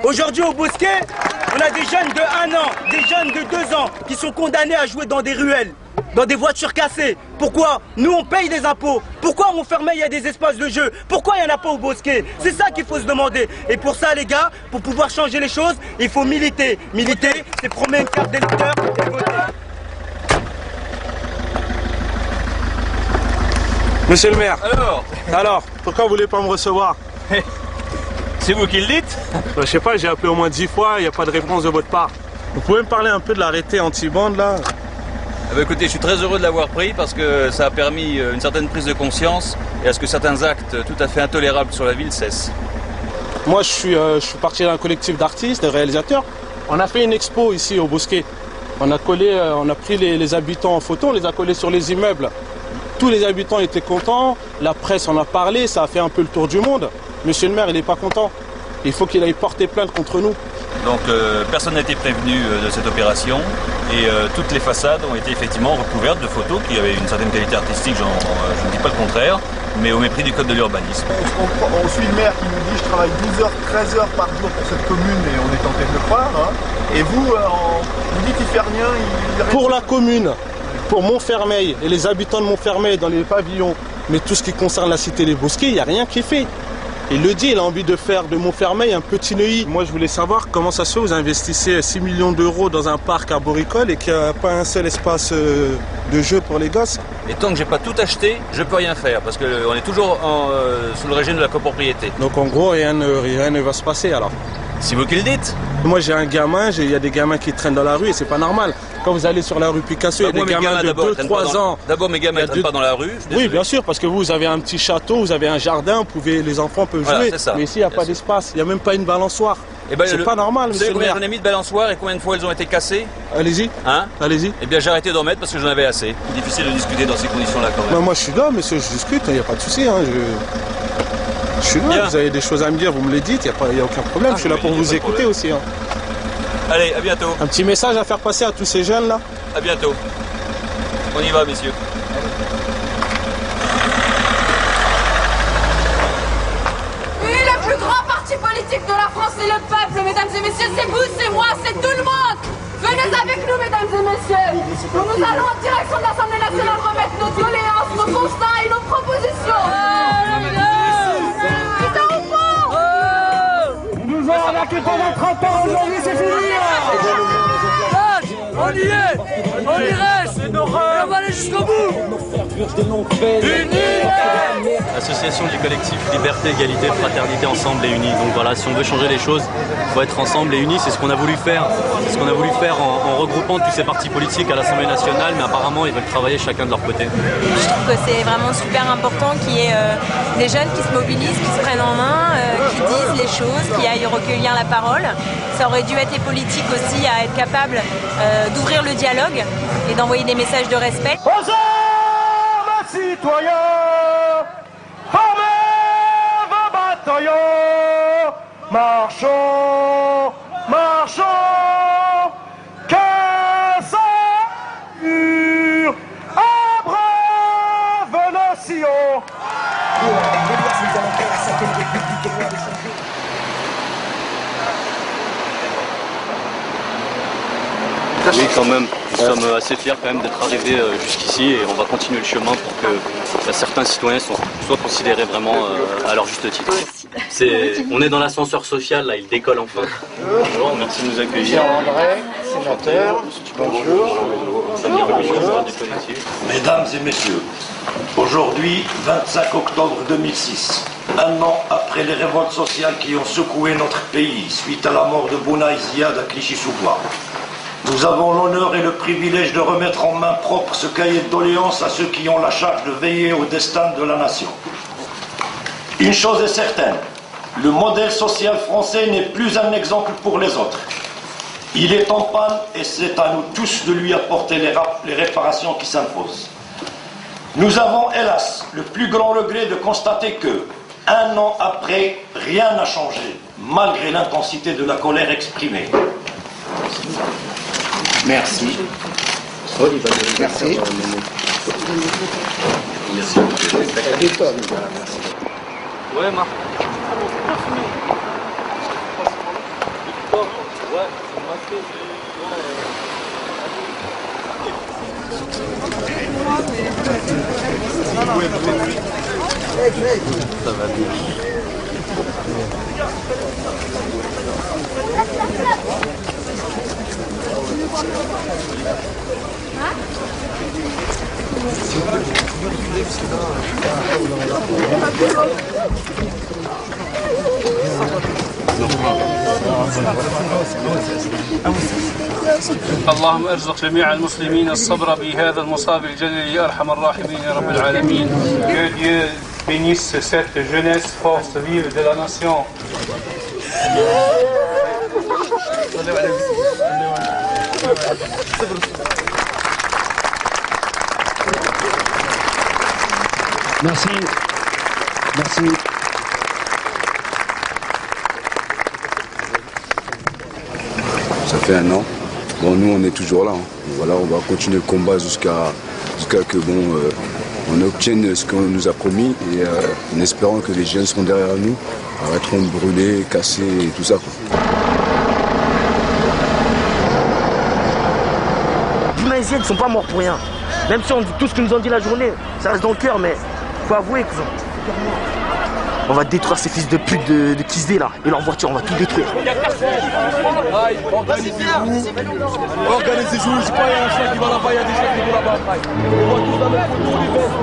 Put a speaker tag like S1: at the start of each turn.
S1: Aujourd'hui au Bosquet, on a des jeunes de 1 an, des jeunes de 2 ans qui sont condamnés à jouer dans des ruelles, dans des voitures cassées. Pourquoi? Nous on paye des impôts. Pourquoi à Montfermeil il y a des espaces de jeu? Pourquoi il n'y en a pas au Bosquet? C'est ça qu'il faut se demander. Et pour ça les gars, pour pouvoir changer les choses, il faut militer. Militer, c'est prendre une carte d'électeur et voter.
S2: Monsieur le maire. Alors, pourquoi vous voulez pas me recevoir?
S3: C'est vous qui le dites?
S2: Je sais pas, j'ai appelé au moins 10 fois, il n'y a pas de réponse de votre part. Vous pouvez me parler un peu de l'arrêté anti-bande là?
S3: Écoutez, je suis très heureux de l'avoir pris parce que ça a permis une certaine prise de conscience et à ce que certains actes tout à fait intolérables sur la ville cessent.
S2: Moi je suis parti d'un collectif d'artistes, de réalisateurs. On a fait une expo ici au Bosquet. On a pris les habitants en photo, on les a collés sur les immeubles. Tous les habitants étaient contents, la presse en a parlé, ça a fait un peu le tour du monde. Monsieur le maire, il n'est pas content. Il faut qu'il aille porter plainte contre nous.
S3: Donc personne n'a été prévenu de cette opération et toutes les façades ont été effectivement recouvertes de photos qui avaient une certaine qualité artistique, je ne dis pas le contraire, mais au mépris du code de l'urbanisme.
S4: On suit le maire qui nous dit je travaille 12 heures, 13 heures par jour pour cette commune et on est tenté de le croire. Hein. Et vous, vous dites qu'il fait rien,
S2: Pour la commune, pour Montfermeil et les habitants de Montfermeil dans les pavillons, mais tout ce qui concerne la cité des Bosquets, il n'y a rien qui est fait. Il le dit, il a envie de faire de Montfermeil un petit Neuilly. Moi, je voulais savoir comment ça se fait, vous investissez 6 millions d'euros dans un parc arboricole et qu'il n'y a pas un seul espace de jeu pour les gosses.
S3: Et tant que j'ai pas tout acheté, je peux rien faire parce qu'on est toujours sous le régime de la copropriété.
S2: Donc en gros, rien ne va se passer alors.
S3: C'est vous qui le dites.
S2: Moi j'ai un gamin, il y a des gamins qui traînent dans la rue et c'est pas normal. Quand vous allez sur la rue Picasso, il y a des gamins de 2-3 ans.
S3: D'abord mes gamins ne traînent pas dans la rue.
S2: Oui bien sûr, parce que vous avez un petit château, vous avez un jardin, les enfants peuvent jouer. Mais ici il n'y a pas d'espace, il n'y a même pas une balançoire. C'est pas normal, monsieur le maire.
S3: Vous savez combien j'en ai mis de balançoires et combien de fois elles ont été cassées?
S2: Allez-y.
S3: Hein?
S2: Allez-y.
S3: Eh bien j'ai arrêté d'en mettre parce que j'en avais assez. Difficile de discuter dans ces conditions-là quand même.
S2: Moi je suis là, monsieur, je discute, il n'y a pas de souci. Hein, je suis là, bien. Vous avez des choses à me dire, vous me les dites, il n'y a aucun problème. Je suis là pour vous écouter aussi. Hein.
S3: Allez, à bientôt.
S2: Un petit message à faire passer à tous ces jeunes là?
S3: À bientôt. On y va, messieurs.
S5: Oui, le plus grand parti politique de la France, c'est le peuple, mesdames et messieurs. C'est vous, c'est moi, c'est tout le monde. Venez avec nous, mesdames et messieurs. Nous allons en direction de l'Assemblée nationale remettre nos doléances, nos constats et nos propositions.
S6: Nous avons arnaqué pendant 30 ans, aujourd'hui c'est fini.
S7: On y est, on y reste, et on va aller jusqu'au bout.
S8: Association du collectif Liberté, Égalité, Fraternité, Ensemble et Unis. Donc voilà, si on veut changer les choses, il faut être ensemble et unis. C'est ce qu'on a voulu faire. C'est ce qu'on a voulu faire en regroupant tous ces partis politiques à l'Assemblée nationale, mais apparemment ils veulent travailler chacun de leur côté.
S9: Je trouve que c'est vraiment super important qu'il y ait des jeunes qui se mobilisent, qui se prennent en main, qui disent les choses, qui aillent recueillir la parole. Ça aurait dû être les politiques aussi à être capables d'ouvrir le dialogue et d'envoyer des messages de respect.
S6: Aux hommes citoyens, formez vos bataillons, marchons, marchons, que ça dure, abreuve nos sillons.
S8: Oui, quand même. Nous sommes assez fiers quand même d'être arrivés jusqu'ici et on va continuer le chemin pour que certains citoyens soient considérés vraiment à leur juste titre. On est dans l'ascenseur social, là, il décolle enfin. Bonjour, merci de nous accueillir.
S4: André, sénateur, bonjour.
S10: Mesdames et messieurs, aujourd'hui, 25 octobre 2006, un an après les révoltes sociales qui ont secoué notre pays suite à la mort de Bouna Ziad à Clichy-sous-Bois, nous avons l'honneur et le privilège de remettre en main propre ce cahier de doléances à ceux qui ont la charge de veiller au destin de la nation. Une chose est certaine, le modèle social français n'est plus un exemple pour les autres. Il est en panne et c'est à nous tous de lui apporter les réparations qui s'imposent. Nous avons, hélas, le plus grand regret de constater que, un an après, rien n'a changé, malgré l'intensité de la colère exprimée.
S4: Merci. Merci.
S8: Ouais, Marc.
S2: Ça va bien.
S11: اللهم ارزق جميع المسلمين الصبر بهذا المصاب الجليل يا ارحم الراحمين يا رب العالمين. Que Dieu bénisse cette jeunesse force vive de la nation.
S6: Merci. Merci.
S12: Ça fait un an. Bon, nous, on est toujours là. Hein. Voilà, on va continuer le combat jusqu'à que on obtienne ce qu'on nous a promis et en espérant que les jeunes seront derrière nous, arrêteront de brûler, casser et tout ça.
S1: Les Maïsiens ne sont pas morts pour rien. Même si on dit tout ce qu'ils nous ont dit la journée, ça reste dans le cœur, mais faut avouer que on va détruire ces fils de pute de Kizé là, et leur voiture, on va tout détruire.
S6: Organisez-vous, je sais pas, il y a un chien qui va là-bas, il y a des chiens qui vont là-bas. On va tous dans le photo, les vestes.